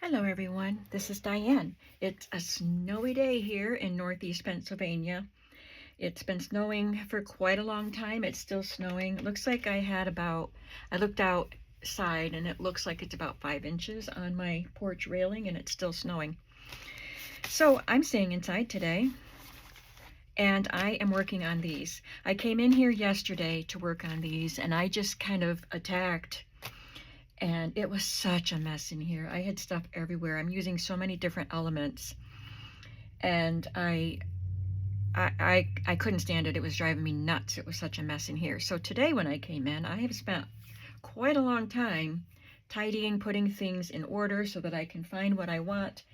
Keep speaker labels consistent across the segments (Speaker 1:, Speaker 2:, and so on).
Speaker 1: Hello everyone, this is Diane. It's a snowy day here in Northeast Pennsylvania. It's been snowing for quite a long time. It's still snowing. It looks like I looked outside and it looks like it's about 5 inches on my porch railing and it's still snowing. So I'm staying inside today and I am working on these. I came in here yesterday to work on these and I just kind of attacked. And it was such a mess in here. I had stuff everywhere. I'm using so many different elements. And I couldn't stand it. It was driving me nuts. It was such a mess in here. So today when I came in, I have spent quite a long time tidying, putting things in order so that I can find what I want.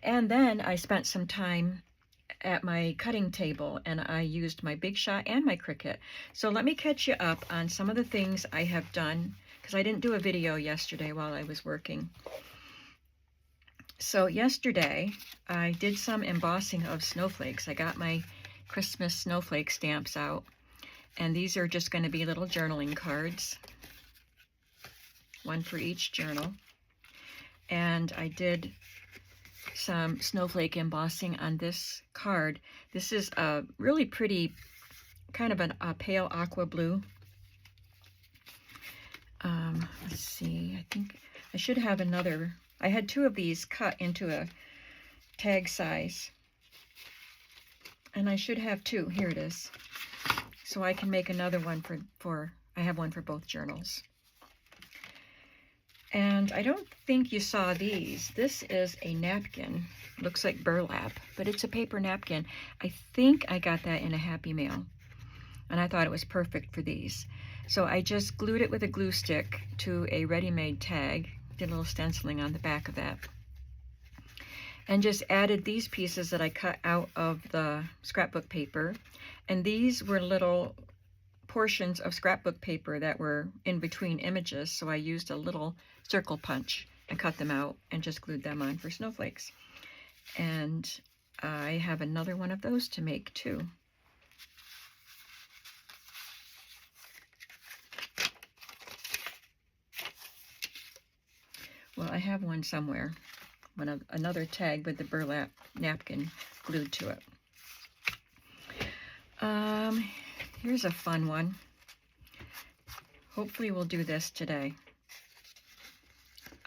Speaker 1: And then I spent some time at my cutting table and I used my Big Shot and my Cricut. So let me catch you up on some of the things I have done, because I didn't do a video yesterday while I was working. So yesterday I did some embossing of snowflakes. I got my Christmas snowflake stamps out, and these are just going to be little journaling cards, one for each journal. And I did some snowflake embossing on this card. This is a really pretty, kind of a pale aqua blue. Let's see, I think I should have another. I had 2 of these cut into a tag size. And I should have 2. Here it is. So I can make another one I have one for both journals. And I don't think you saw these. This is a napkin. Looks like burlap, but it's a paper napkin. I think I got that in a Happy Mail. And I thought it was perfect for these. So I just glued it with a glue stick to a ready-made tag, did a little stenciling on the back of that, and just added these pieces that I cut out of the scrapbook paper. And these were little portions of scrapbook paper that were in between images, so I used a little circle punch and cut them out and just glued them on for snowflakes. And I have another one of those to make too. Well, I have one somewhere, another tag with the burlap napkin glued to it. Here's a fun one. Hopefully we'll do this today.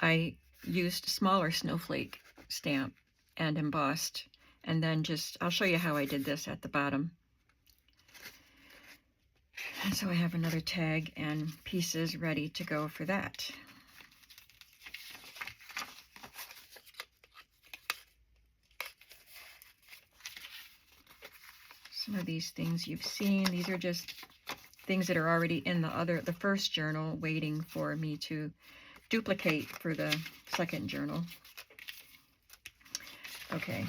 Speaker 1: I used a smaller snowflake stamp and embossed, and then I'll show you how I did this at the bottom. And so I have another tag and pieces ready to go for that. Some of these things you've seen. These are just things that are already in the first journal, waiting for me to duplicate for the second journal. Okay.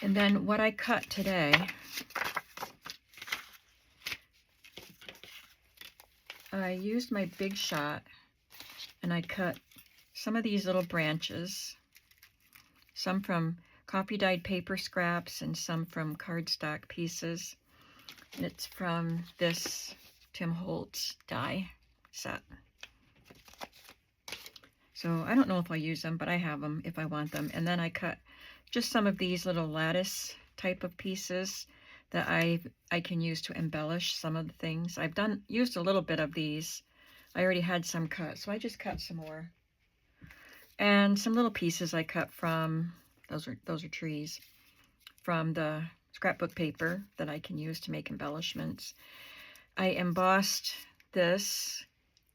Speaker 1: And then what I cut today, I used my Big Shot and I cut some of these little branches, some from coffee dyed paper scraps and some from cardstock pieces. And it's from this Tim Holtz die set. So I don't know if I'll use them, but I have them if I want them. And then I cut just some of these little lattice type of pieces that I can use to embellish some of the things. I've used a little bit of these. I already had some cut, so I just cut some more. And some little pieces I cut from, those are trees, from the scrapbook paper that I can use to make embellishments. I embossed this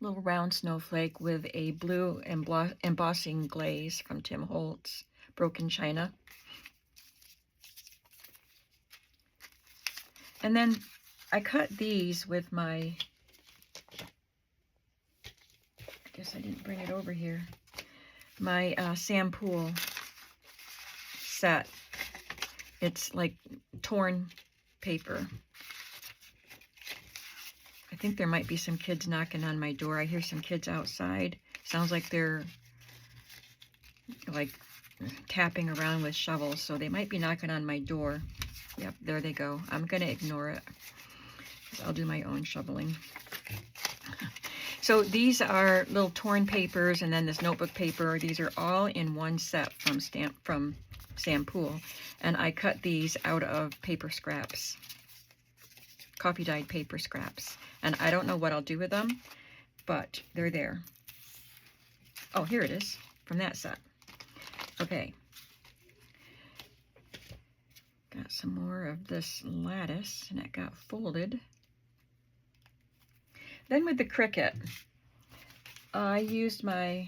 Speaker 1: little round snowflake with a blue embossing glaze from Tim Holtz, broken china. And then I cut these with my, I guess I didn't bring it over here, my Sam Pool set. It's like torn paper. I think there might be some kids knocking on my door. I hear some kids outside. Sounds like they're like tapping around with shovels, so they might be knocking on my door. Yep, there they go. I'm gonna ignore it, 'cause I'll do my own shoveling. So these are little torn papers, and then this notebook paper. These are all in one set from Sam Pool, and I cut these out of paper scraps, coffee dyed paper scraps, and I don't know what I'll do with them, but they're there. Oh, here it is from that set. Okay. Got some more of this lattice, and it got folded. Then with the Cricut, I used my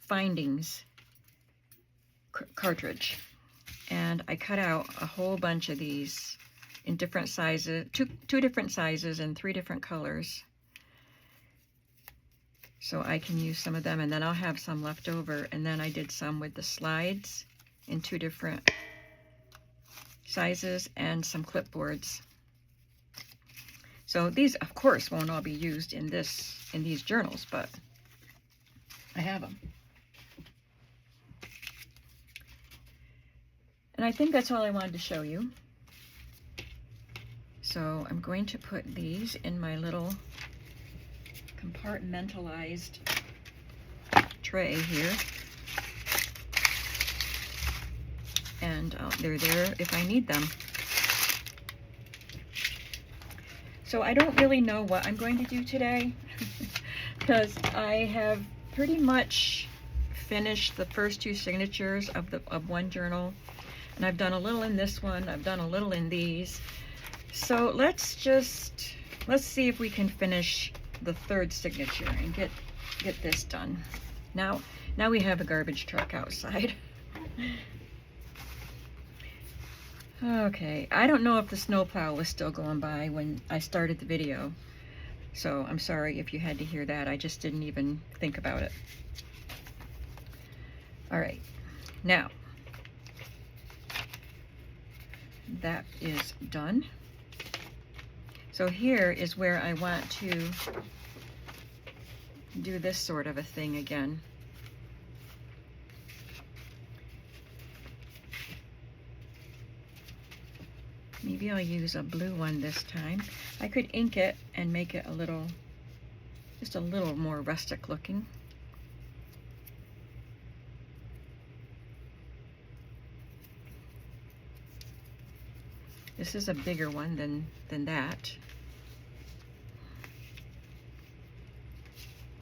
Speaker 1: Findings cartridge, and I cut out a whole bunch of these in different sizes, two different sizes and 3 different colors. So I can use some of them, and then I'll have some left over. And then I did some with the slides in 2 different sizes and some clipboards. So these, of course, won't all be used in these journals, but I have them. And I think that's all I wanted to show you. So I'm going to put these in my little compartmentalized tray here. And they're there if I need them. So I don't really know what I'm going to do today because I have pretty much finished the first 2 signatures of one journal, and I've done a little in this one, I've done a little in these. So let's see if we can finish the 3rd signature and get this done. Now we have a garbage truck outside. Okay, I don't know if the snowplow was still going by when I started the video, so I'm sorry if you had to hear that. I just didn't even think about it. All right, now that is done. So here is where I want to do this sort of a thing again. Maybe I'll use a blue one this time. I could ink it and make it just a little more rustic looking. This is a bigger one than that.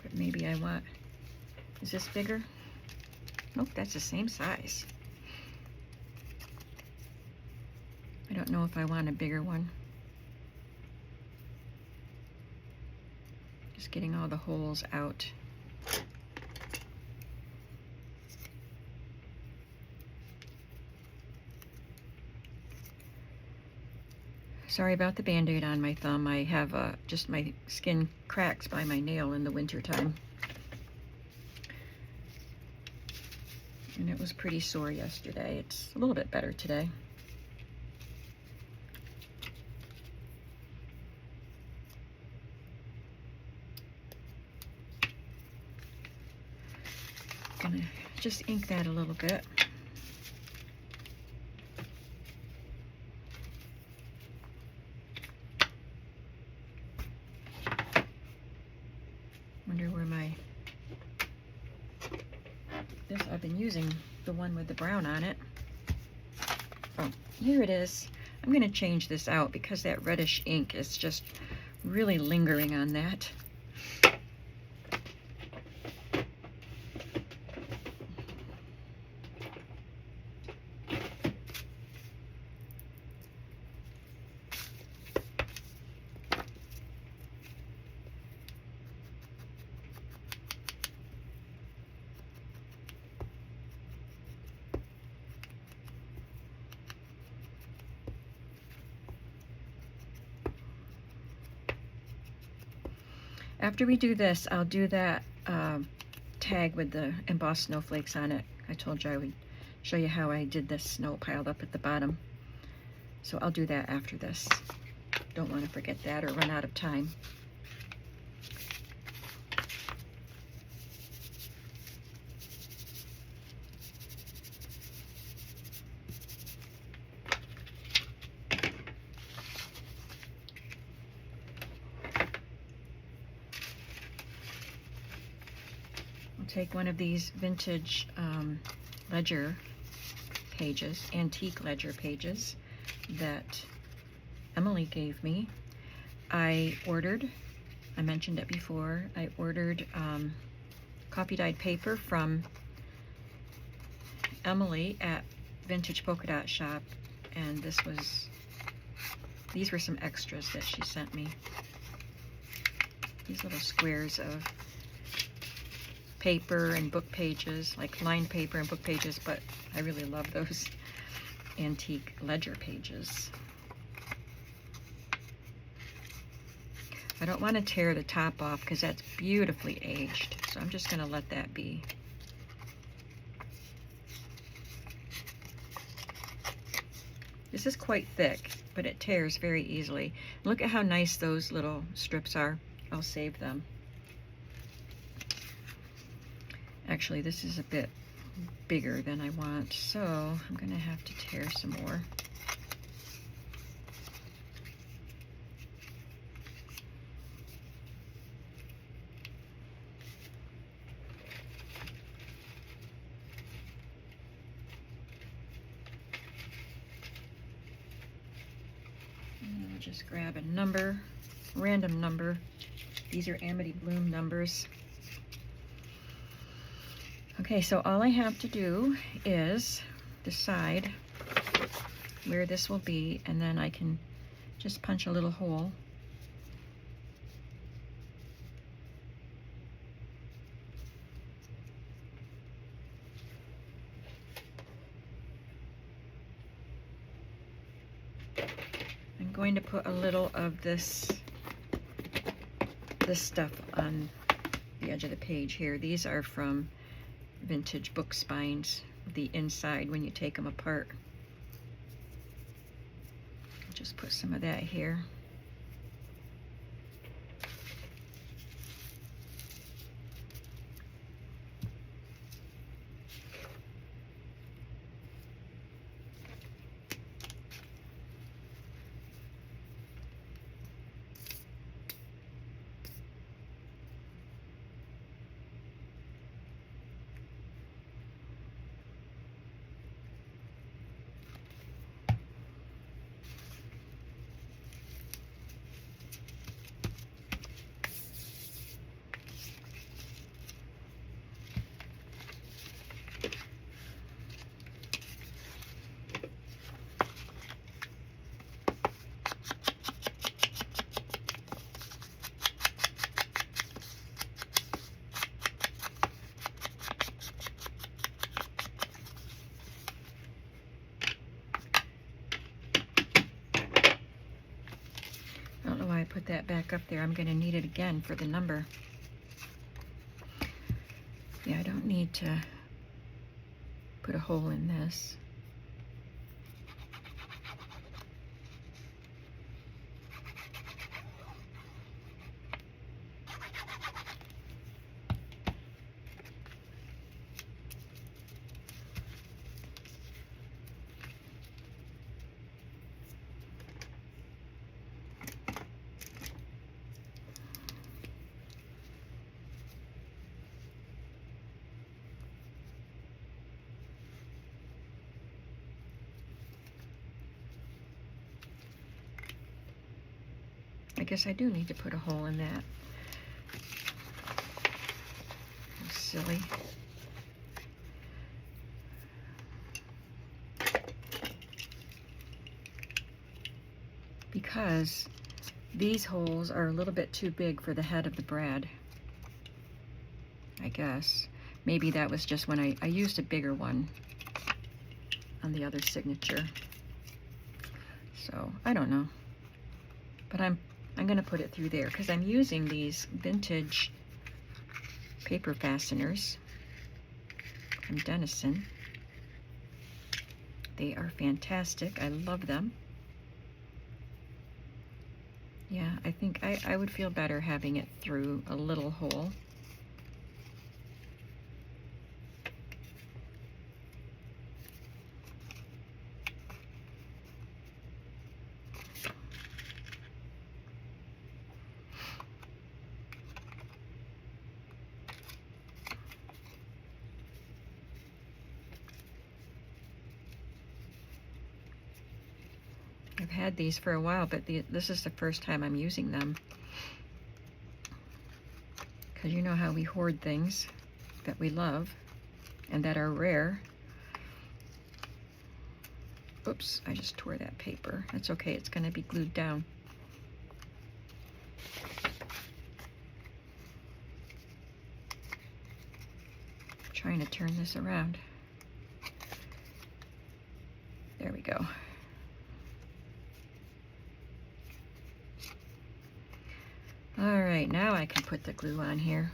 Speaker 1: But maybe is this bigger? Nope, that's the same size. I don't know if I want a bigger one. Just getting all the holes out. Sorry about the Band-Aid on my thumb. I have just my skin cracks by my nail in the winter time. And it was pretty sore yesterday. It's a little bit better today. Gonna just ink that a little bit. Wonder where I've been using the one with the brown on it. Oh, here it is. I'm gonna change this out because that reddish ink is just really lingering on that. After we do this, I'll do that tag with the embossed snowflakes on it. I told you I would show you how I did this snow piled up at the bottom. So I'll do that after this. Don't want to forget that or run out of time. take one of these vintage ledger pages, antique ledger pages that Emily gave me. I mentioned it before, I ordered coffee dyed paper from Emily at Vintage Polka Dot Shop, and these were some extras that she sent me. These little squares of paper and book pages, like lined paper and book pages, but I really love those antique ledger pages. I don't want to tear the top off because that's beautifully aged, so I'm just going to let that be. This is quite thick, but it tears very easily. Look at how nice those little strips are. I'll save them. Actually, this is a bit bigger than I want, so I'm going to have to tear some more. And I'll just grab a number, random number. These are Amity Bloom numbers. Okay, so all I have to do is decide where this will be, and then I can just punch a little hole. I'm going to put a little of this stuff on the edge of the page here. These are from vintage book spines, the inside when you take them apart. Just put some of that here. Put that back up there. I'm going to need it again for the number. Yeah, I don't need to put a hole in this. I guess I do need to put a hole in that. That's silly. Because these holes are a little bit too big for the head of the brad. I guess. Maybe that was just when I used a bigger one on the other signature. So, I don't know. But I'm going to put it through there because I'm using these vintage paper fasteners from Denison. They are fantastic. I love them. Yeah, I think I would feel better having it through a little hole. I've had these for a while, but this is the first time I'm using them. Because you know how we hoard things that we love and that are rare. Oops, I just tore that paper. That's okay, it's going to be glued down. I'm trying to turn this around. There we go. All right, now I can put the glue on here.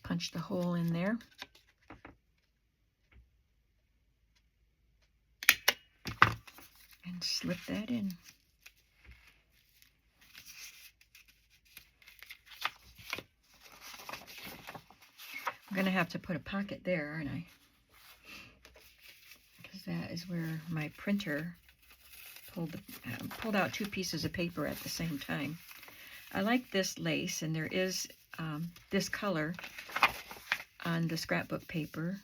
Speaker 1: Punch the hole in there. And slip that in. I'm going to have to put a pocket there, aren't I? Because that is where my printer pulled out 2 pieces of paper at the same time. I like this lace, and there is this color on the scrapbook paper.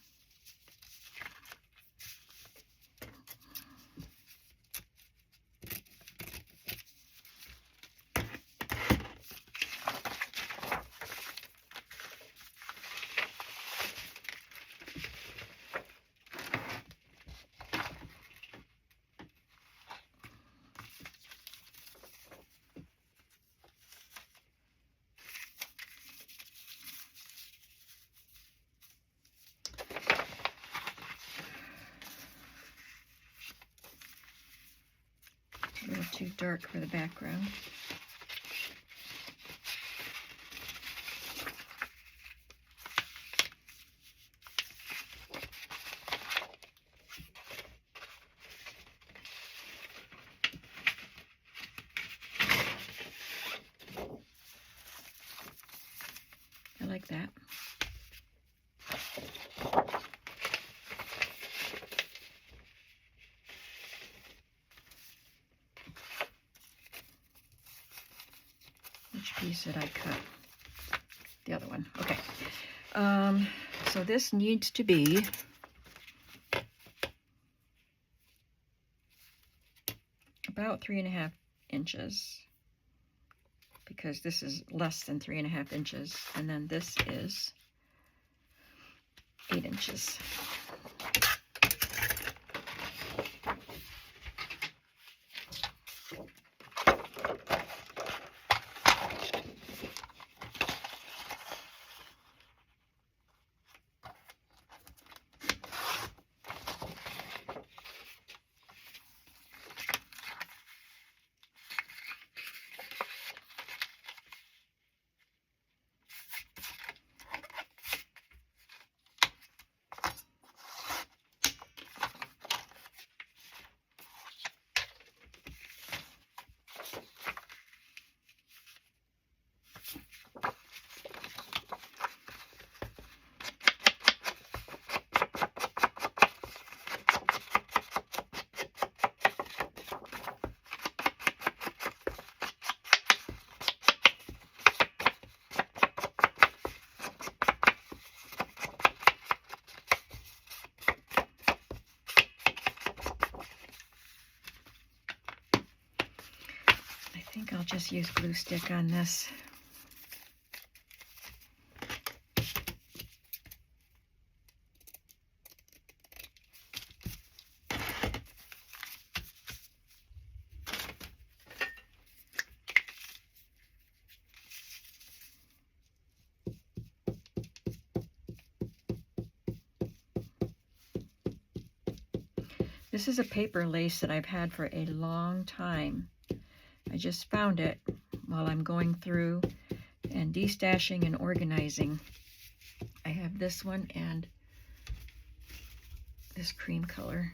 Speaker 1: A little too dark for the background. I like that. Which piece did I cut? The other one. Okay. So this needs to be about 3.5 inches, because this is less than 3.5 inches, and then this is 8 inches. think I'll just use glue stick on this. This is a paper lace that I've had for a long time. I just found it while I'm going through and destashing and organizing. I have this one and this cream color.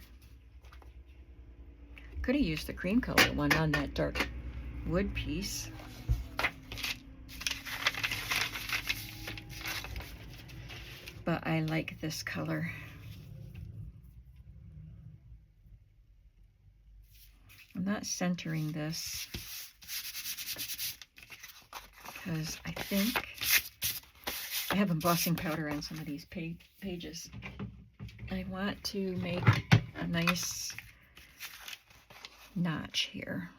Speaker 1: Could have used the cream color one on that dark wood piece. But I like this color. I'm not centering this because I think I have embossing powder on some of these pages. I want to make a nice notch here.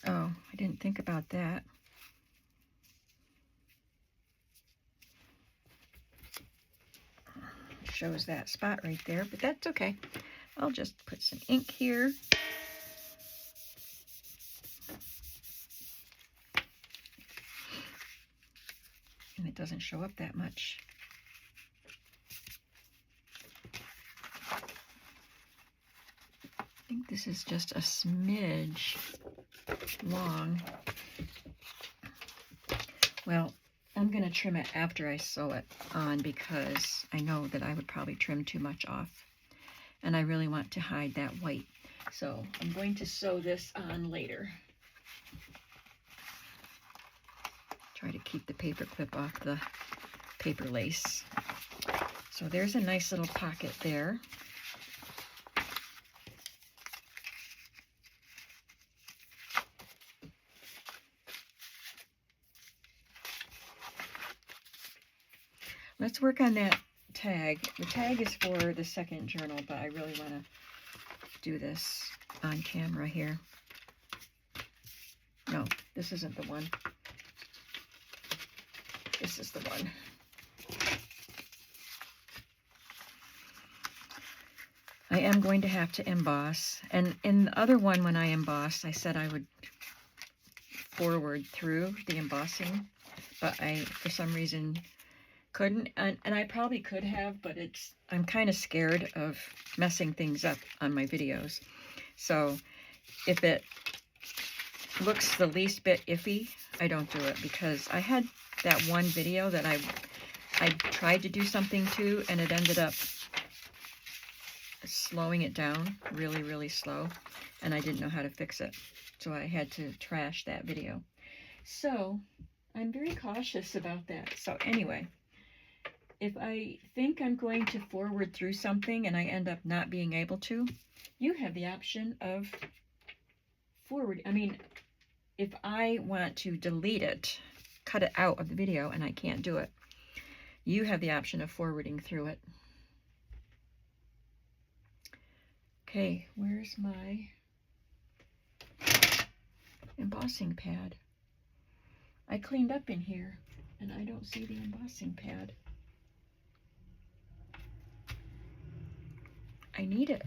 Speaker 1: Oh, I didn't think about that. Shows that spot right there, but that's okay. I'll just put some ink here. And it doesn't show up that much. I think this is just a smidge long. Well, I'm going to trim it after I sew it on because I know that I would probably trim too much off. And I really want to hide that white. So I'm going to sew this on later. Try to keep the paper clip off the paper lace. So there's a nice little pocket there. Let's work on that tag. The tag is for the second journal, but I really want to do this on camera here. No, this isn't the one. This is the one. I am going to have to emboss. And in the other one, when I embossed, I said I would forward through the embossing, but I, for some reason, couldn't. And I probably could have, but I'm kind of scared of messing things up on my videos. So if it looks the least bit iffy, I don't do it, because I had that one video that I tried to do something to, and it ended up slowing it down really, really slow, and I didn't know how to fix it. So I had to trash that video. So I'm very cautious about that. So anyway, if I think I'm going to forward through something and I end up not being able to, you have the option of forward. I mean, if I want to delete it, cut it out of the video, and I can't do it, you have the option of forwarding through it. Okay, where's my embossing pad? I cleaned up in here and I don't see the embossing pad. I need it.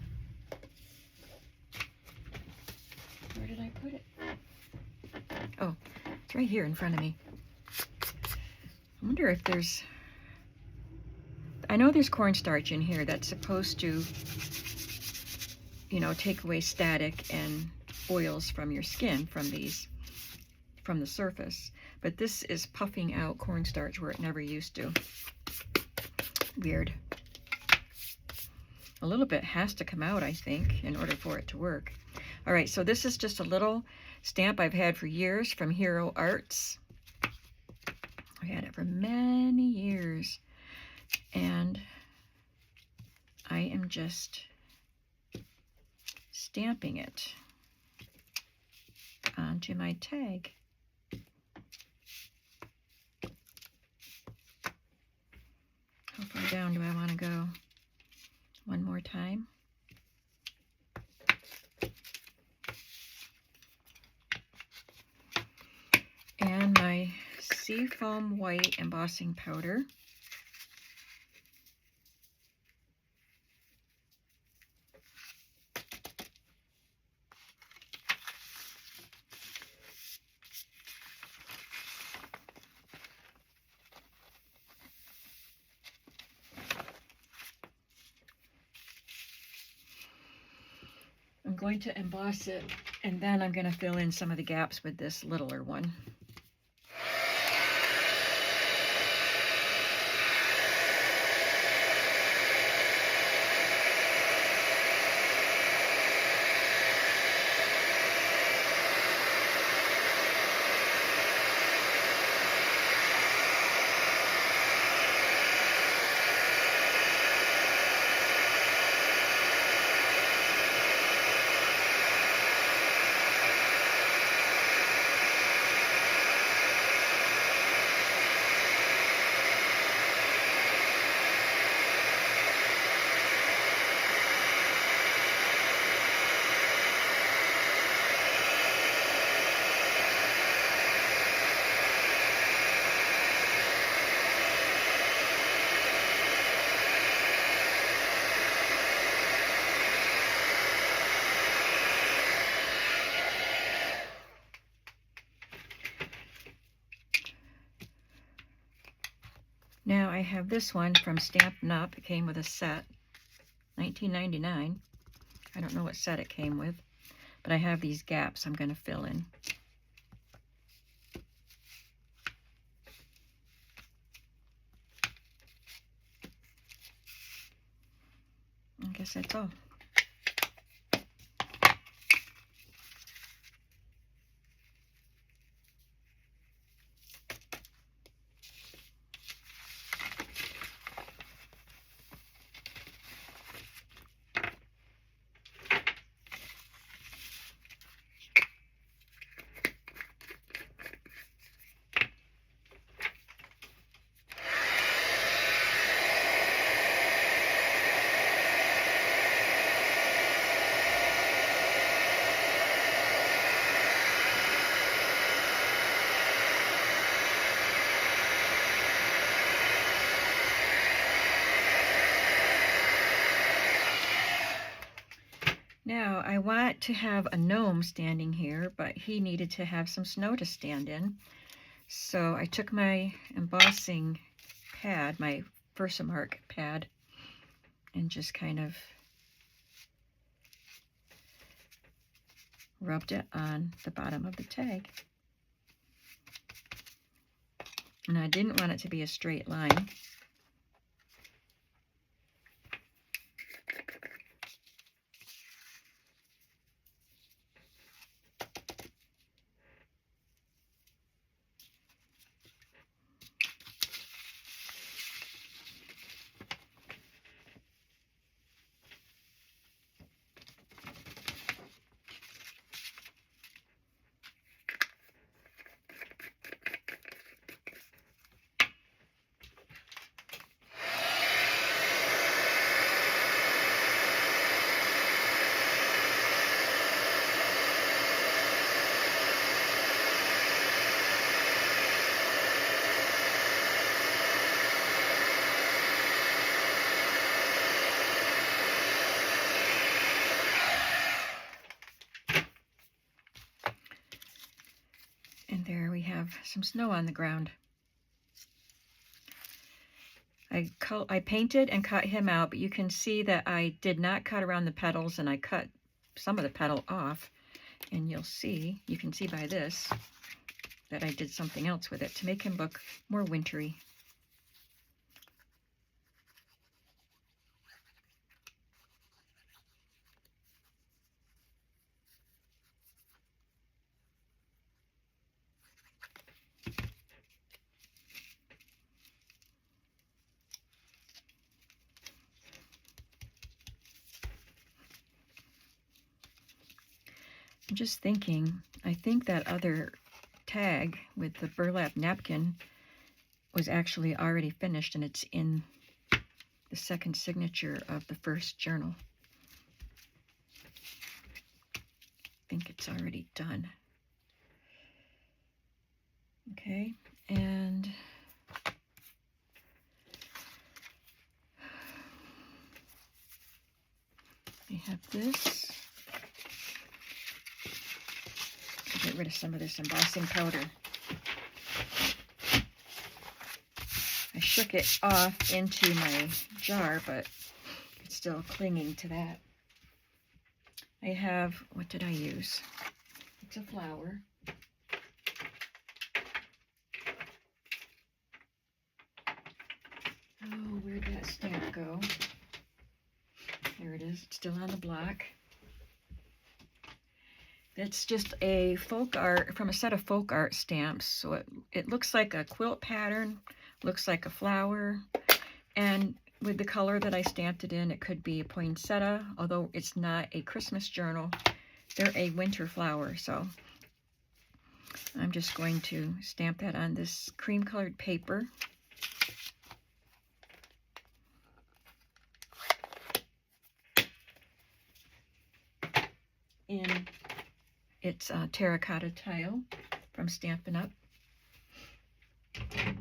Speaker 1: Where did I put it? Oh, it's right here in front of me. I wonder if there's... I know there's cornstarch in here that's supposed to, you know, take away static and oils from your skin from the surface. But this is puffing out cornstarch where it never used to. Weird. A little bit has to come out, I think, in order for it to work. All right, so this is just a little stamp I've had for years from Hero Arts. I've had it for many years, and I am just stamping it onto my tag. How far down do I want to go? One more time. And my Seafoam White embossing powder. I'm going to emboss it, and then I'm going to fill in some of the gaps with this littler one. Now I have this one from Stampin' Up. It came with a set, $19.99. I don't know what set it came with, but I have these gaps I'm going to fill in. I guess that's all. Now I want to have a gnome standing here, but he needed to have some snow to stand in. So I took my embossing pad, my Versamark pad, and just kind of rubbed it on the bottom of the tag. And I didn't want it to be a straight line. And there we have some snow on the ground. I painted and cut him out, but you can see that I did not cut around the petals, and I cut some of the petal off. And you can see by this that I did something else with it to make him look more wintry. I'm just thinking, I think that other tag with the burlap napkin was actually already finished, and it's in the second signature of the first journal. I think it's already done. Okay, and we have this. I'll get rid of some of this embossing powder. I shook it off into my jar, but it's still clinging to that. I have, what did I use? It's a flower. Oh, where'd that stamp go? There it is. It's still on the block. It's just a folk art, from a set of folk art stamps. So it looks like a quilt pattern, looks like a flower, and with the color that I stamped it in, it could be a poinsettia, although it's not a Christmas journal. They're a winter flower, so I'm just going to stamp that on this cream colored paper. In its terracotta tile from Stampin' Up. And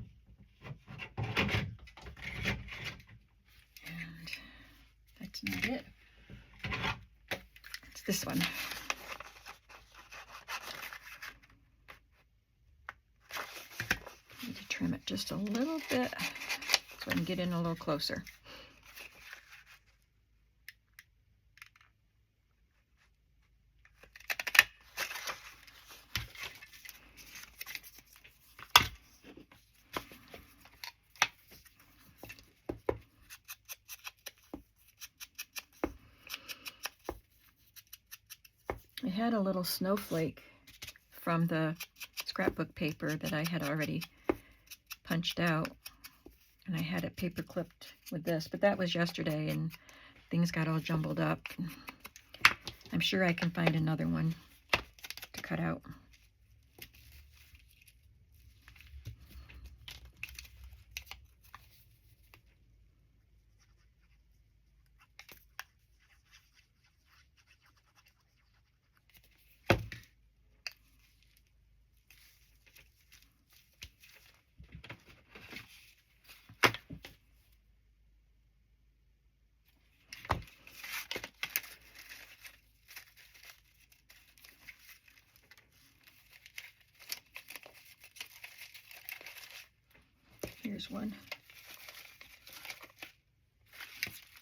Speaker 1: that's not it. It's this one. Need to trim it just a little bit so I can get in a little closer. I had a little snowflake from the scrapbook paper that I had already punched out, and I had it paper clipped with this, but that was yesterday and things got all jumbled up. I'm sure I can find another one to cut out. Here's one.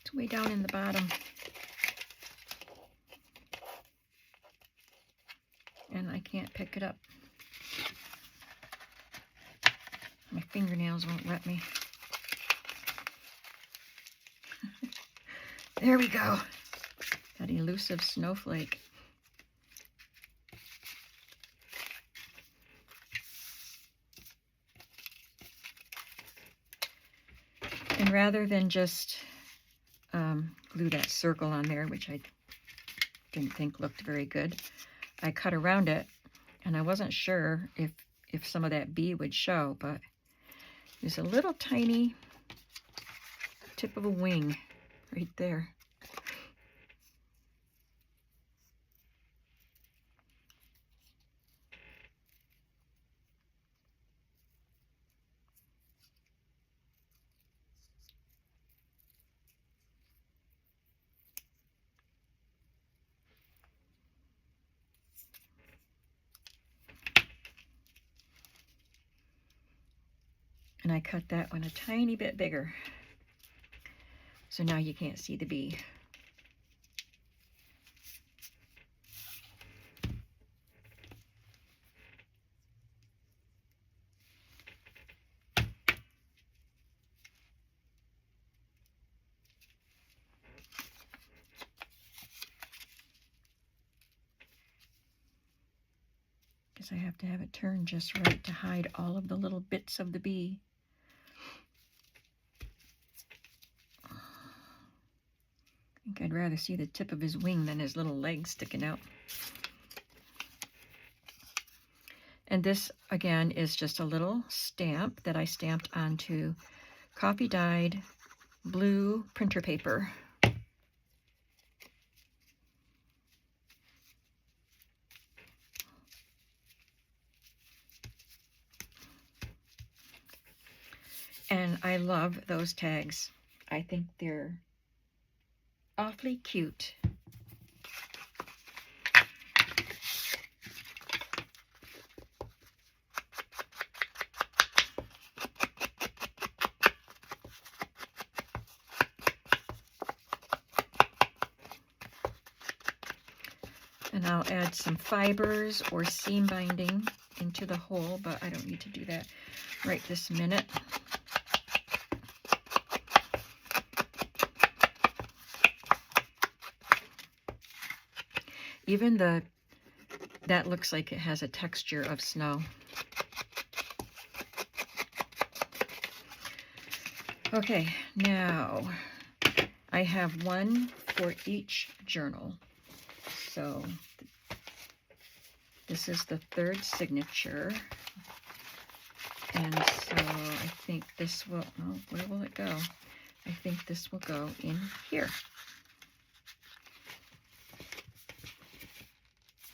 Speaker 1: It's way down in the bottom. And I can't pick it up. My fingernails won't let me. There we go. That elusive snowflake. And rather than just glue that circle on there, which I didn't think looked very good, I cut around it, and I wasn't sure if some of that bee would show, but there's a little tiny tip of a wing right there. And I cut that one a tiny bit bigger. So now you can't see the bee. Because I have to have it turned just right to hide all of the little bits of the bee. I think I'd rather see the tip of his wing than his little legs sticking out. And this, again, is just a little stamp that I stamped onto coffee dyed blue printer paper. And I love those tags. I think they're awfully cute. And I'll add some fibers or seam binding into the hole, but I don't need to do that right this minute. Even that looks like it has a texture of snow. Okay, now I have one for each journal. So this is the third signature. And so I think this will, oh, where will it go? I think this will go in here.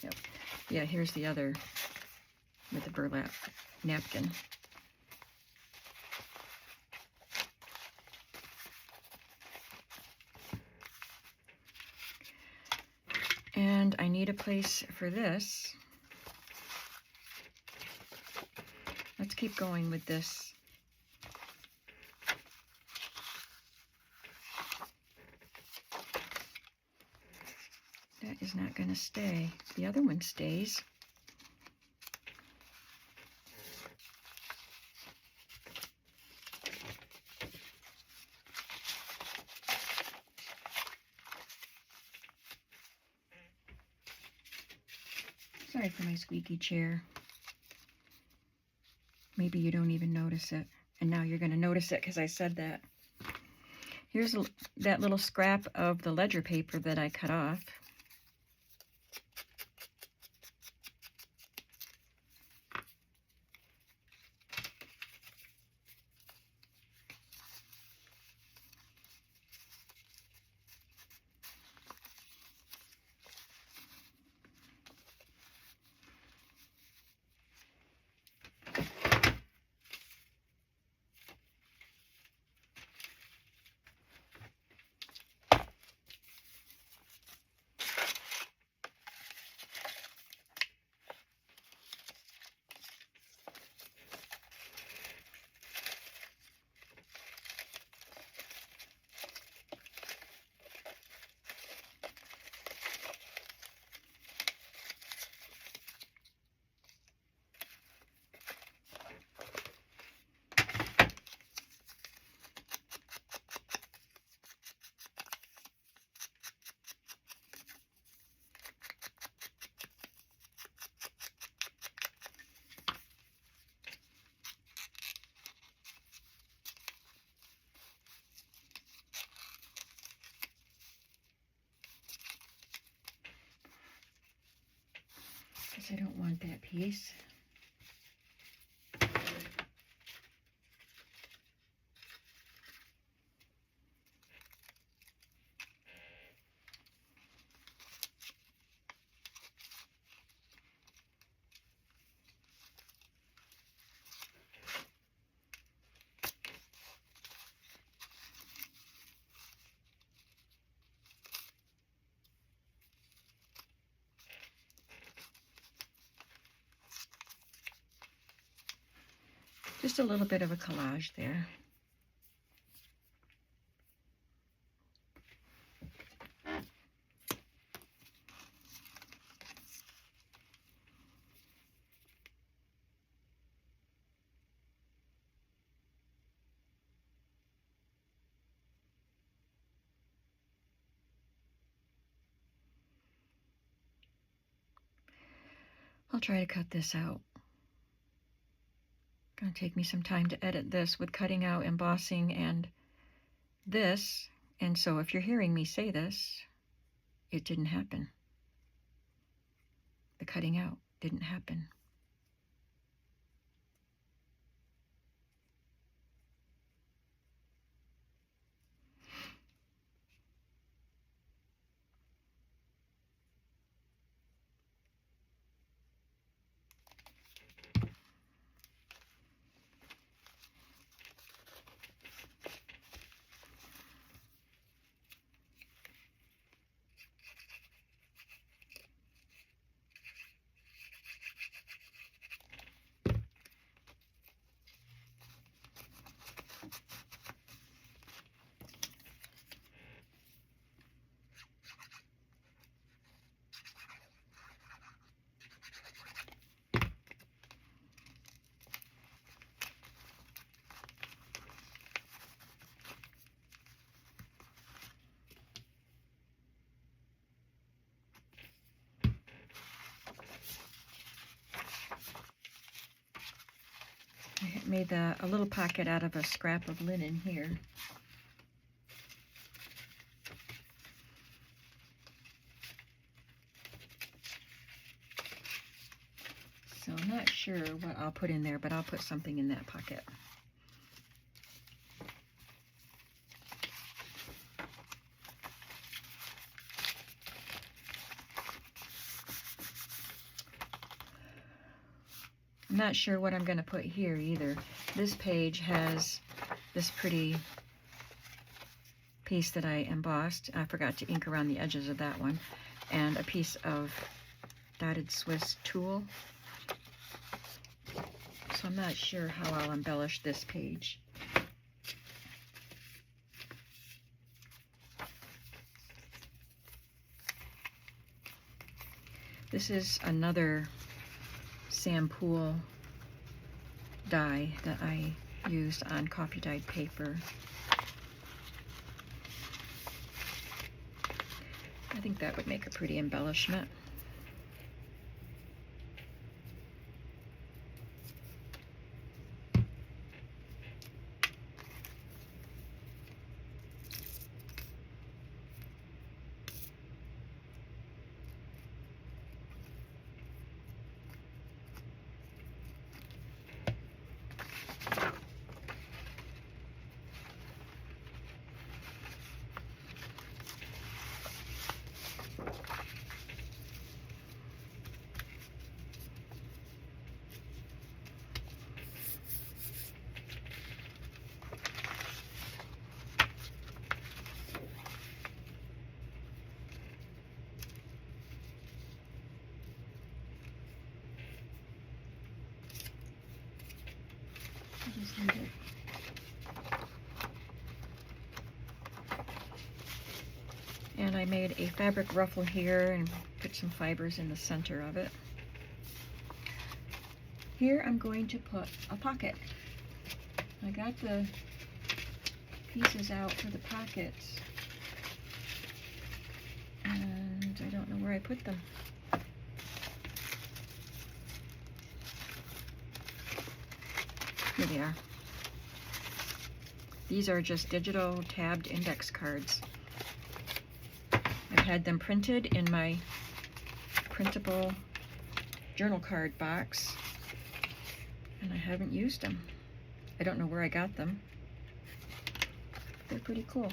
Speaker 1: Yep. Yeah, here's the other with the burlap napkin. And I need a place for this. Let's keep going with this. That is not going to stay. The other one stays. Sorry for my squeaky chair. Maybe you don't even notice it. And now you're going to notice it because I said that. Here's that little scrap of the ledger paper that I cut off. Because I don't want that piece. Just a little bit of a collage there. I'll try to cut this out. Gonna take me some time to edit this with cutting out embossing and this. And so if you're hearing me say this, it didn't happen. The cutting out didn't happen. made a little pocket out of a scrap of linen here. So I'm not sure what I'll put in there, but I'll put something in that pocket. I'm not sure what I'm going to put here either. This page has this pretty piece that I embossed. I forgot to ink around the edges of that one. And a piece of dotted Swiss tulle. So I'm not sure how I'll embellish this page. This is another Sampool die that I used on coffee dyed paper. I think that would make a pretty embellishment. And I made a fabric ruffle here and put some fibers in the center of it. Here I'm going to put a pocket. I got the pieces out for the pockets, and I don't know where I put them. Here they are. These are just digital tabbed index cards. I've had them printed in my printable journal card box, and I haven't used them. I don't know where I got them. They're pretty cool.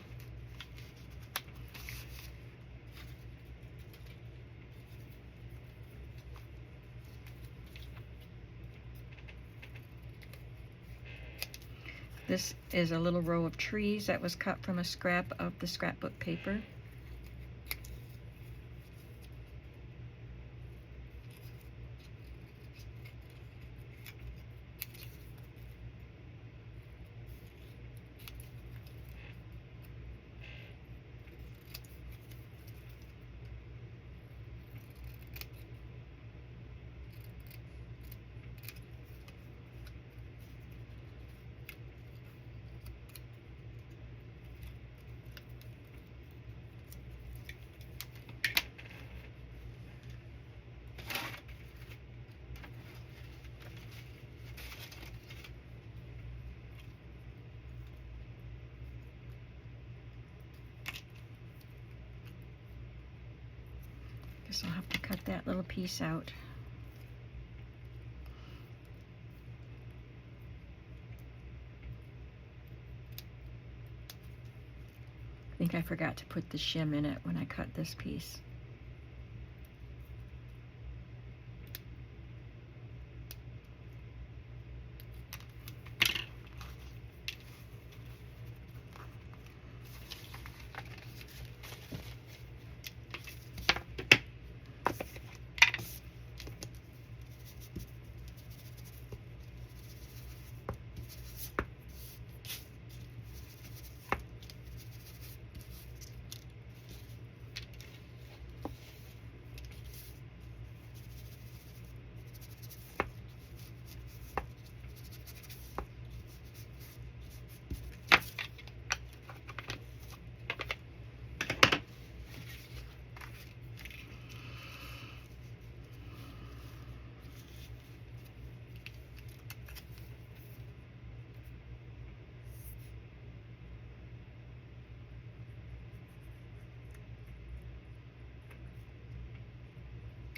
Speaker 1: This is a little row of trees that was cut from a scrap of the scrapbook paper. Guess I'll have to cut that little piece out. I think I forgot to put the shim in it when I cut this piece.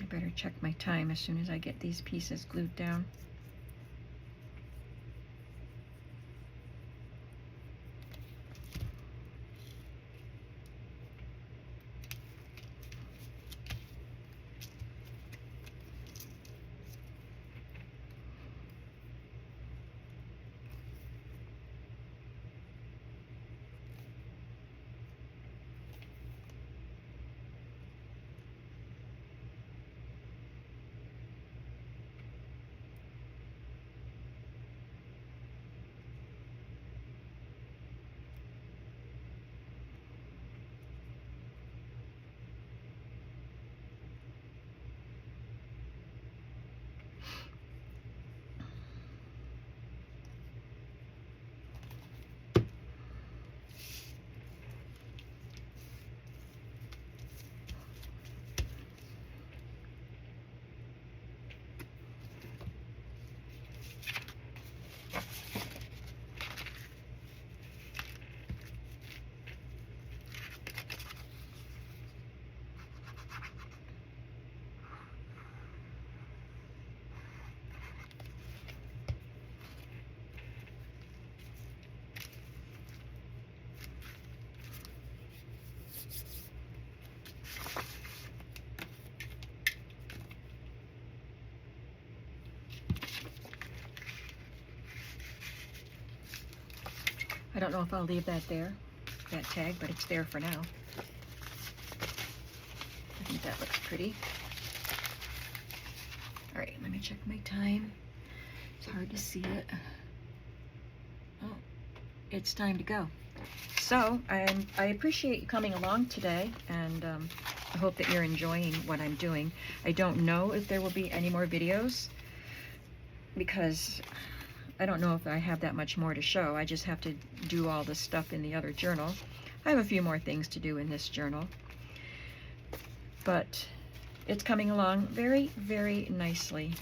Speaker 1: better check my time as soon as I get these pieces glued down. I don't know if I'll leave that there, that tag, but it's there for now. I think that looks pretty. All right, let me check my time. It's hard to see it. Oh, it's time to go. So I appreciate you coming along today, and I hope that you're enjoying what I'm doing. I don't know if there will be any more videos because I don't know if I have that much more to show. I just have to do all this stuff in the other journal. I have a few more things to do in this journal, but it's coming along very, very nicely,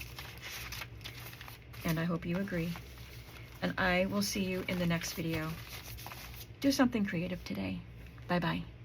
Speaker 1: and I hope you agree. And I will see you in the next video. Do something creative today. Bye-bye.